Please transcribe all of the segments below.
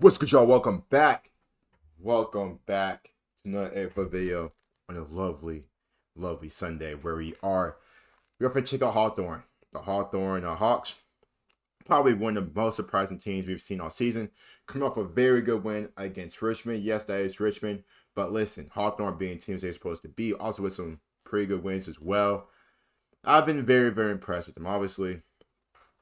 What's good, y'all? Welcome back. Welcome back to another AFL video on a lovely, lovely Sunday where we're up to check out Hawthorn. The Hawthorn Hawks, probably one of the most surprising teams we've seen all season. Coming off a very good win against Richmond. Yes, that is Richmond. But listen, Hawthorn being teams they're supposed to be, also with some pretty good wins as well. I've been very, very impressed with them. Obviously,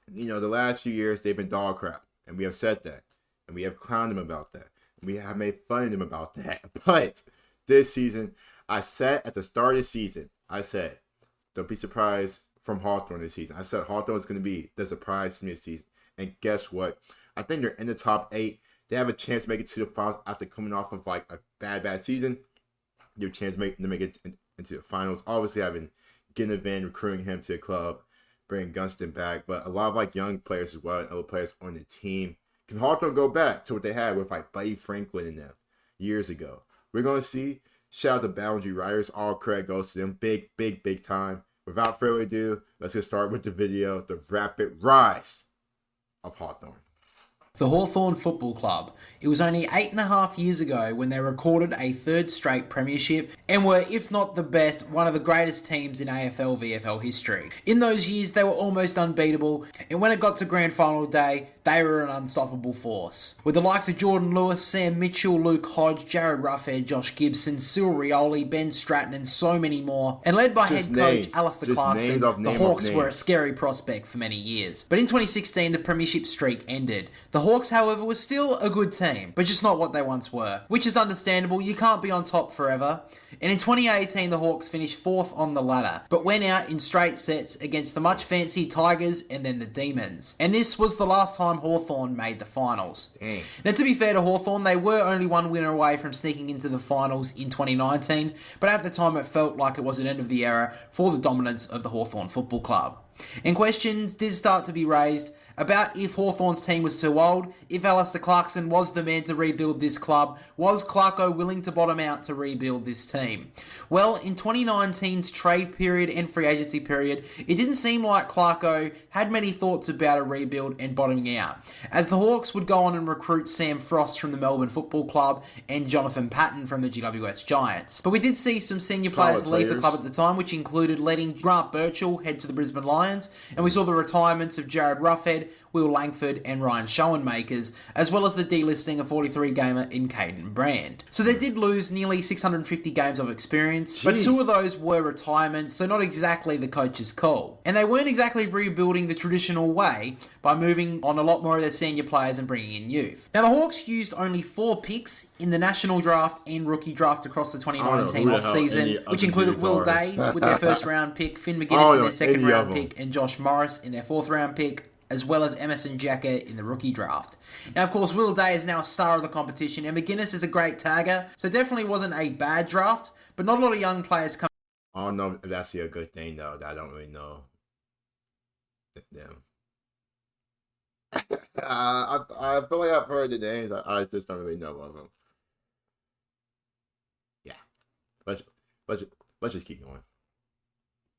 the last few years they've been dog crap, and we have said that. And we have clowned them about that. And we have made fun of them about that. But this season, I said at the start of the season, don't be surprised from Hawthorn this season. I said Hawthorn is going to be the surprise from this season. And guess what? I think they're in the top 8. They have a chance to make it to the finals after coming off of like a bad season. They have a chance to make it into the finals. Obviously, having Ginnivan, recruiting him to the club, bringing Gunston back. But a lot of young players as well and other players on the team. Can Hawthorn go back to what they had with Buddy Franklin and them years ago? We're going to see. Shout out to Boundary Riders. All credit goes to them. Big time. Without further ado, let's get started with the video. The rapid rise of Hawthorn. The Hawthorn Football Club. It was only 8.5 years ago when they recorded a third straight premiership and were, if not the best, one of the greatest teams in AFL VFL history. In those years, they were almost unbeatable, and when it got to grand final day, they were an unstoppable force. With the likes of Jordan Lewis, Sam Mitchell, Luke Hodge, Jared Ruffhead, Josh Gibson, Cyril Rioli, Ben Stratton, and so many more, and led by head coach Alistair Clarkson, the Hawks were a scary prospect for many years. But in 2016, the premiership streak ended. The Hawks, however, were still a good team, but just not what they once were, which is understandable. You can't be on top forever. And in 2018, the Hawks finished 4th on the ladder, but went out in straight sets against the much fancied Tigers and then the Demons. And this was the last time Hawthorn made the finals. Now, to be fair to Hawthorn, they were only one winner away from sneaking into the finals in 2019, but at the time it felt like it was an end of the era for the dominance of the Hawthorn Football Club. And questions did start to be raised about if Hawthorn's team was too old, if Alistair Clarkson was the man to rebuild this club, was Clarko willing to bottom out to rebuild this team? Well, in 2019's trade period and free agency period, it didn't seem like Clarko had many thoughts about a rebuild and bottoming out, as the Hawks would go on and recruit Sam Frost from the Melbourne Football Club and Jonathan Patton from the GWS Giants. But we did see some senior players leave the club at the time, which included letting Grant Birchall head to the Brisbane Lions, and we saw the retirements of Jared Ruffhead, Will Langford and Ryan Schoenmakers, as well as the delisting of 43-gamer in Caden Brand. So they did lose nearly 650 games of experience, but 2 of those were retirements, so not exactly the coach's call. And they weren't exactly rebuilding the traditional way by moving on a lot more of their senior players and bringing in youth. Now, the Hawks used only 4 picks in the national draft and rookie draft across the 2019 off-season, which included Will Day with their first-round pick, Finn McGuinness in their second-round pick, and Josh Morris in their 4th-round pick, as well as Emerson Jacka in the rookie draft. Now, of course, Will Day is now a star of the competition, and McGuinness is a great tagger, so it definitely wasn't a bad draft, but not a lot of young players come. I don't know if that's a good thing, though. I don't really know. Damn. I feel like I've heard the names. I just don't really know of them. Yeah. Let's just keep going.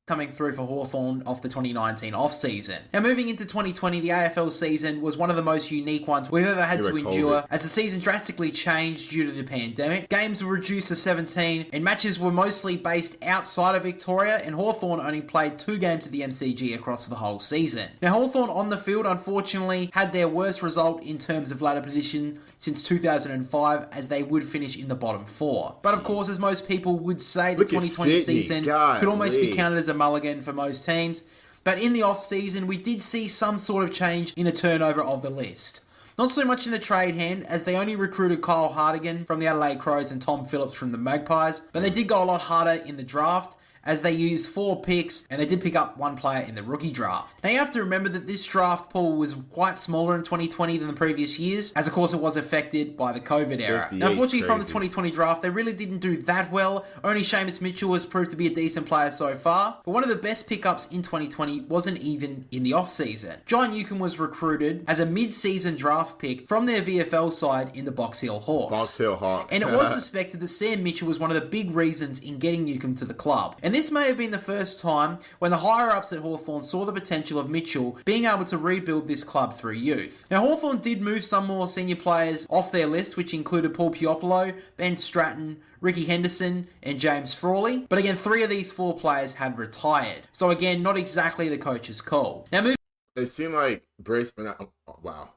Coming through for Hawthorn off the 2019 off-season. Now, moving into 2020, the AFL season was one of the most unique ones we've ever had to endure, as the season drastically changed due to the pandemic. Games were reduced to 17, and matches were mostly based outside of Victoria, and Hawthorn only played 2 games at the MCG across the whole season. Now, Hawthorn on the field, unfortunately, had their worst result in terms of ladder position since 2005, as they would finish in the bottom 4. But of course, as most people would say, the 2020 season could almost be counted as a mulligan for most teams, but in the off-season we did see some sort of change in a turnover of the list. Not so much in the trade hand, as they only recruited Kyle Hartigan from the Adelaide Crows and Tom Phillips from the Magpies, but they did go a lot harder in the draft, as they used 4 picks, and they did pick up 1 player in the rookie draft. Now, you have to remember that this draft pool was quite smaller in 2020 than the previous years, as of course it was affected by the COVID era. Now, unfortunately from the 2020 draft, they really didn't do that well. Only Seamus Mitchell has proved to be a decent player so far, but one of the best pickups in 2020 wasn't even in the off-season. John Newcomb was recruited as a mid-season draft pick from their VFL side in the Box Hill Hawks. Box Hill Hawks. And it was suspected that Sam Mitchell was one of the big reasons in getting Newcomb to the club. And And this may have been the first time when the higher-ups at Hawthorn saw the potential of Mitchell being able to rebuild this club through youth. Now, Hawthorn did move some more senior players off their list, which included Paul Piopolo, Ben Stratton, Ricky Henderson, and James Frawley. But again, 3 of these 4 players had retired. So again, not exactly the coach's call. Now, it seemed like Brisbane. Wow,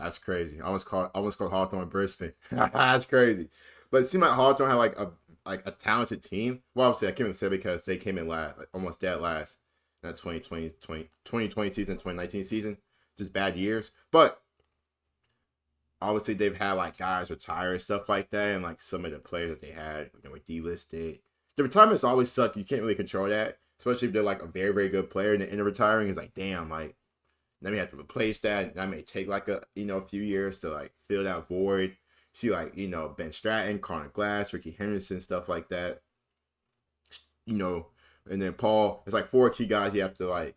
that's crazy. I almost called Hawthorn Brisbane. That's crazy. But it seemed like Hawthorn had a talented team. Well, obviously I can't even say because they came in last, almost dead last in that 2020 season, 2019 season. Just bad years. But obviously they've had guys retire and stuff like that, and some of the players that they had were delisted. The retirements always suck. You can't really control that, especially if they're a very, very good player and they're retiring. It's damn, then we have to replace that. That may take a few years to fill that void. See Ben Stratton, Connor Glass, Ricky Henderson, stuff like that. And then Paul. It's 4 key guys you have to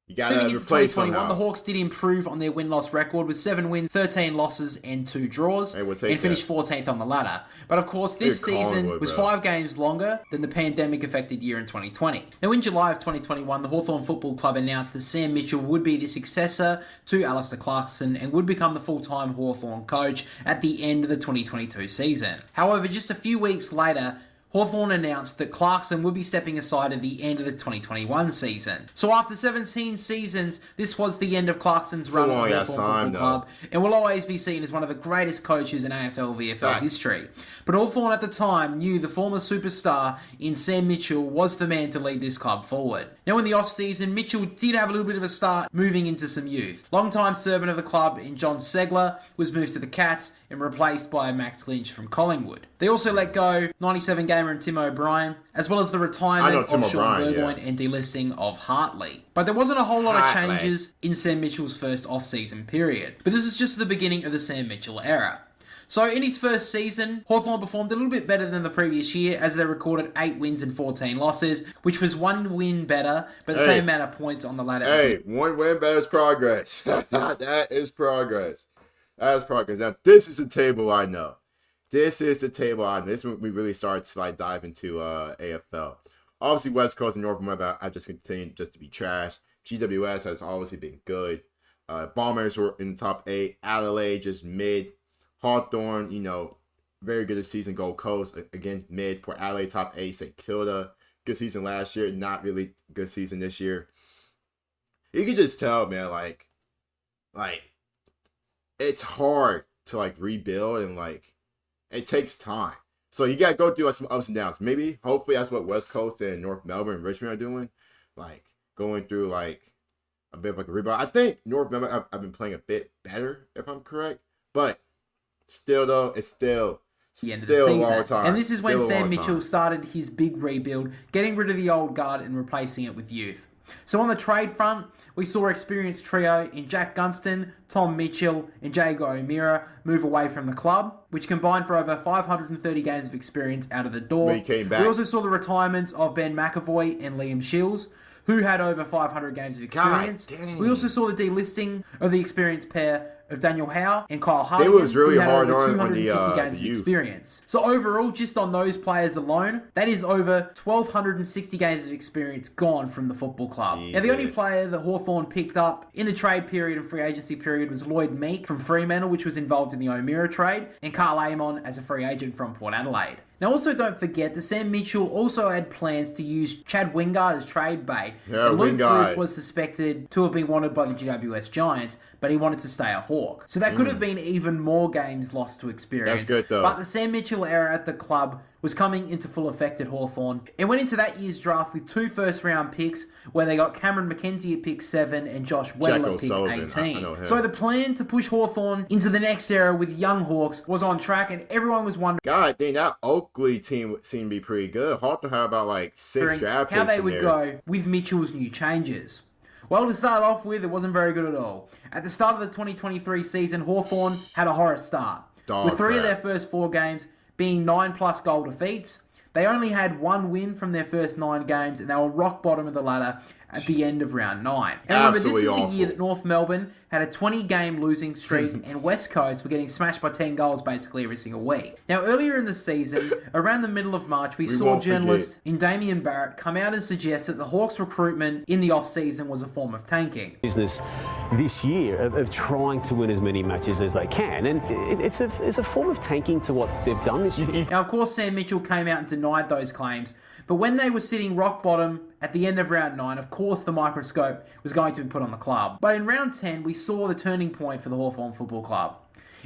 you gotta moving into replace 2021, somehow. the Hawks did improve on their win-loss record with 7 wins, 13 losses, and 2 draws, Hey, we'll and take finished 14th on the ladder. But of course, this season was 5 games longer than the pandemic-affected year in 2020. Now, in July of 2021, the Hawthorn Football Club announced that Sam Mitchell would be the successor to Alistair Clarkson and would become the full-time Hawthorn coach at the end of the 2022 season. However, just a few weeks later, Hawthorn announced that Clarkson would be stepping aside at the end of the 2021 season. So after 17 seasons, this was the end of Clarkson's run at the Hawthorn Football Club, and will always be seen as one of the greatest coaches in AFL VFL history. But Hawthorn at the time knew the former superstar in Sam Mitchell was the man to lead this club forward. Now in the off-season, Mitchell did have a little bit of a start moving into some youth. Long-time servant of the club in John Segler was moved to the Cats and replaced by Max Lynch from Collingwood. They also let go 97 gamer and Tim O'Brien, as well as the retirement of Sean Burgoyne and delisting of Hartley. But there wasn't a whole lot of changes in Sam Mitchell's first off-season period. But this is just the beginning of the Sam Mitchell era. So in his first season, Hawthorn performed a little bit better than the previous year as they recorded 8 wins and 14 losses, which was 1 win better, but the same amount of points on the ladder. Hey, 1 win better is progress. That is progress. That is progress. Now, this is the table I know. This is the table I know. This is when we really start to dive into AFL. Obviously, West Coast and North America have just continued just to be trash. GWS has obviously been good. Bombers were in the top 8. Adelaide just mid. Hawthorn, very good this season. Gold Coast, again, mid. Port Adelaide, top 8. St. Kilda, good season last year. Not really good season this year. You can just tell, man, it's hard to rebuild and it takes time. So you gotta go through some ups and downs. Maybe, hopefully that's what West Coast and North Melbourne and Richmond are doing. Going through a bit of a rebound. I think North Melbourne have been playing a bit better, if I'm correct. But still though, it's still the end of the season. A long time. And this is when Sam Mitchell started his big rebuild, getting rid of the old guard and replacing it with youth. So on the trade front, we saw an experienced trio in Jack Gunston, Tom Mitchell, and Jago O'Meara move away from the club, which combined for over 530 games of experience out of the door. We also saw the retirements of Ben McAvoy and Liam Shields, who had over 500 games of experience. We also saw the delisting of the experienced pair of Daniel Howe and Kyle Hartigan, was really who had hard over on 250 the games of youth. experience. So overall, just on those players alone, that is over 1,260 games of experience gone from the football club. Jesus. Now, the only player that Hawthorn picked up in the trade period and free agency period was Lloyd Meek from Fremantle, which was involved in the O'Meara trade, and Carl Amon as a free agent from Port Adelaide. Now, also don't forget that Sam Mitchell also had plans to use Chad Wingard as trade bait. Yeah, Luke Wingard Bruce was suspected to have been wanted by the GWS Giants, but he wanted to stay a Hawk. So that could have been even more games lost to experience. That's good, though. But the Sam Mitchell era at the club was coming into full effect at Hawthorn. It went into that year's draft with 2 first-round picks, where they got Cameron McKenzie at pick 7 and Josh Weddle at pick 18. So the plan to push Hawthorn into the next era with young Hawks was on track, and everyone was wondering, God dang, that Oakley team seemed to be pretty good. Hawthorn had about 6 draft picks how they would go with Mitchell's new changes. Well, to start off with, it wasn't very good at all. At the start of the 2023 season, Hawthorn had a horror start. With 3 of their first 4 games being 9+ goal defeats. They only had 1 win from their first 9 games, and they were rock bottom of the ladder at the end of round 9. And remember, this is Absolutely the year awful. that North Melbourne had a 20-game losing streak and West Coast were getting smashed by 10 goals basically every single week. Now, earlier in the season, around the middle of March, we saw won't journalist forget. in Damien Barrett come out and suggest that the Hawks' recruitment in the off-season was a form of tanking. Business this year of trying to win as many matches as they can, and it's a form of tanking to what they've done this year. Now, of course, Sam Mitchell came out and denied those claims, but when they were sitting rock bottom at the end of round 9, of course the microscope was going to be put on the club. But in round 10, we saw the turning point for the Hawthorn Football Club.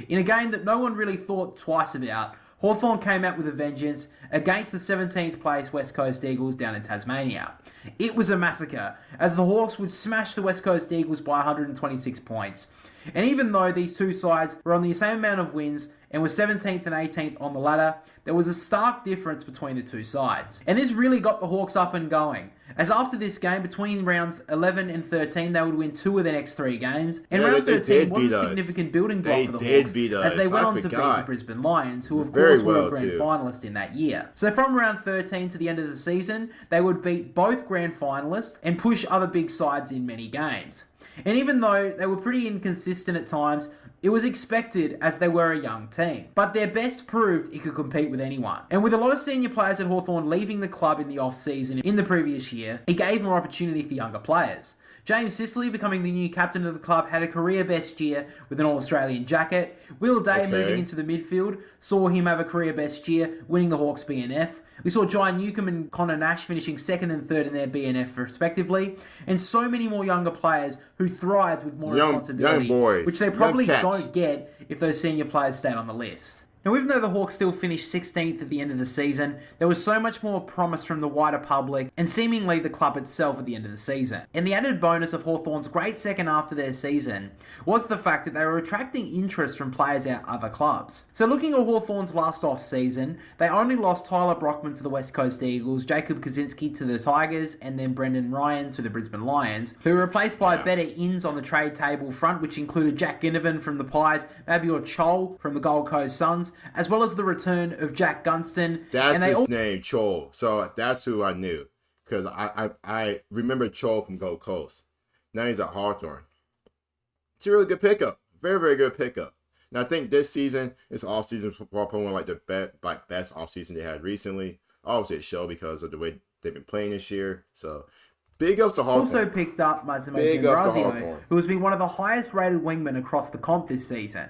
In a game that no one really thought twice about, Hawthorn came out with a vengeance against the 17th place West Coast Eagles down in Tasmania. It was a massacre, as the Hawks would smash the West Coast Eagles by 126 points. And even though these two sides were on the same amount of wins and were 17th and 18th on the ladder, there was a stark difference between the two sides. And this really got the Hawks up and going, as after this game, between rounds 11 and 13, they would win 2 of their next 3 games. And round 13 was a significant building block for the Hawks, as they went on to beat the Brisbane Lions, who of course were a grand finalist in that year. So from round 13 to the end of the season, they would beat both grand finalists and push other big sides in many games. And even though they were pretty inconsistent at times, it was expected as they were a young team. But their best proved it could compete with anyone. And with a lot of senior players at Hawthorn leaving the club in the off-season in the previous year, it gave more opportunity for younger players. James Sicily, becoming the new captain of the club, had a career best year with an All-Australian jacket. Will Day moving into the midfield saw him have a career best year, winning the Hawks BNF. We saw Jai Newcomb and Connor Nash finishing 2nd and 3rd in their BNF respectively, and so many more younger players who thrived with more responsibility, which they probably don't get if those senior players stayed on the list. Now, even though the Hawks still finished 16th at the end of the season, there was so much more promise from the wider public and seemingly the club itself at the end of the season. And the added bonus of Hawthorn's great second half to their season was the fact that they were attracting interest from players at other clubs. So looking at Hawthorn's last off-season, they only lost Tyler Brockman to the West Coast Eagles, Jacob Kaczynski to the Tigers, and then Brendan Ryan to the Brisbane Lions, who were replaced by better ins on the trade table front, which included Jack Ginnivan from the Pies, Mabior Chol from the Gold Coast Suns, as well as the return of Jack Gunston. That's his name, Chol. So that's who I knew. Because I remember Chol from Gold Coast. Now he's at Hawthorn. It's a really good pickup. Very, very good pickup. Now I think this season, this offseason, is probably one of the best offseason they had recently. Obviously, it showed because of the way they've been playing this year. So big ups to Hawthorn. Also picked up Massimo D'Ambrosio, who has been one of the highest rated wingmen across the comp this season.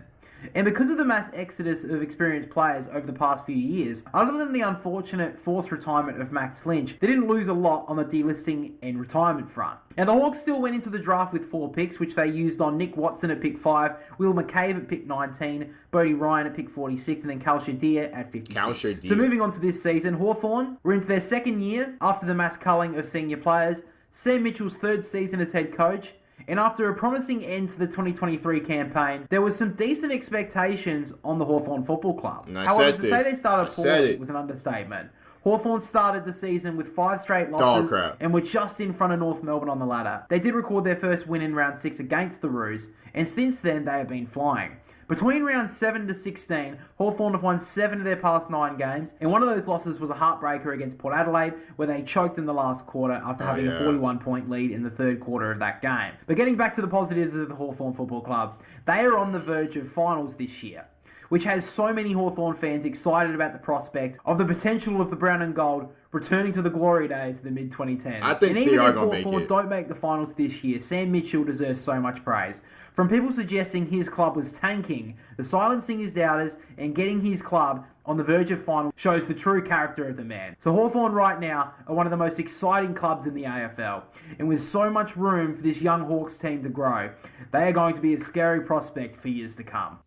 And because of the mass exodus of experienced players over the past few years, other than the unfortunate forced retirement of Max Lynch, they didn't lose a lot on the delisting and retirement front. Now, the Hawks still went into the draft with 4 picks, which they used on Nick Watson at pick 5, Will McCabe at pick 19, Bodie Ryan at pick 46, and then Cal Shadir at 56. So moving on to this season, Hawthorn were into their second year after the mass culling of senior players, Sam Mitchell's 3rd season as head coach, and after a promising end to the 2023 campaign, there was some decent expectations on the Hawthorn Football Club. However, to say they started poorly was an understatement. Hawthorn started the season with 5 straight losses and were just in front of North Melbourne on the ladder. They did record their first win in round 6 against the Roos, and since then they have been flying. Between rounds 7 to 16, Hawthorn have won 7 of their past 9 games, and one of those losses was a heartbreaker against Port Adelaide, where they choked in the last quarter after having a 41-point lead in the 3rd quarter of that game. But getting back to the positives of the Hawthorn Football Club, they are on the verge of finals this year, which has so many Hawthorn fans excited about the prospect of the potential of the brown and gold returning to the glory days of the mid-2010s. I think and even if Hawthorn don't make the finals this year, Sam Mitchell deserves so much praise. From people suggesting his club was tanking, the silencing his doubters, and getting his club on the verge of final shows the true character of the man. So Hawthorn right now are one of the most exciting clubs in the AFL. And with so much room for this young Hawks team to grow, they are going to be a scary prospect for years to come.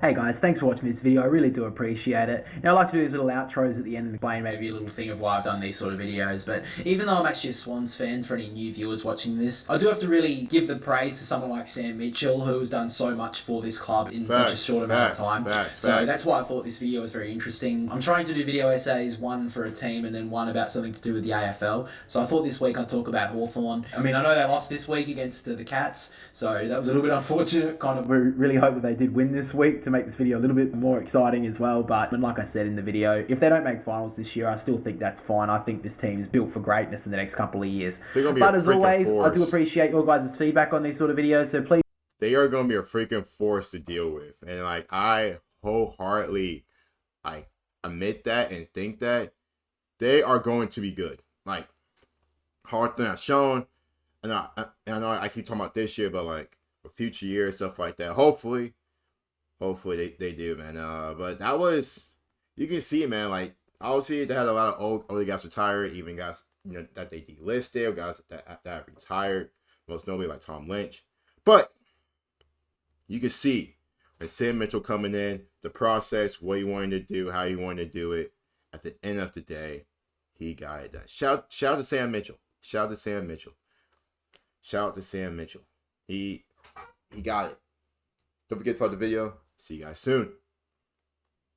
Hey guys, thanks for watching this video. I really do appreciate it. Now I like to do these little outros at the end and explain maybe a little thing of why I've done these sort of videos, but even though I'm actually a Swans fan, for any new viewers watching this, I do have to really give the praise to someone like Sam Mitchell, who has done so much for this club in such a short amount of time. So that's why I thought this video was very interesting. I'm trying to do video essays, one for a team and then one about something to do with the AFL. So I thought this week I'd talk about Hawthorn. I mean, I know they lost this week against the Cats, so that was a little bit unfortunate. Kind of really hope that they did win this week to make this video a little bit more exciting as well. But like I said in the video, if they don't make finals this year, I still think that's fine. I think this team is built for greatness in the next couple of years. But as always, I do appreciate your guys' feedback on these sort of videos. So please. They are going to be a freaking force to deal with. And, like, I wholeheartedly, like, admit that and think that they are going to be good. Like, Hawthorn has shown, and I know I keep talking about this year, but, like, for future years, stuff like that. Hopefully they do, man. But that was, you can see, man, like, obviously they had a lot of old guys retired, even guys, you know, that they delisted, guys that have retired, most notably like Tom Lynch. But you can see when Sam Mitchell coming in, the process, what he wanted to do, how he wanted to do it. At the end of the day, he got it done. Shout out to Sam Mitchell. Shout out to Sam Mitchell. Shout out to Sam Mitchell. He got it. Don't forget to like the video. See you guys soon.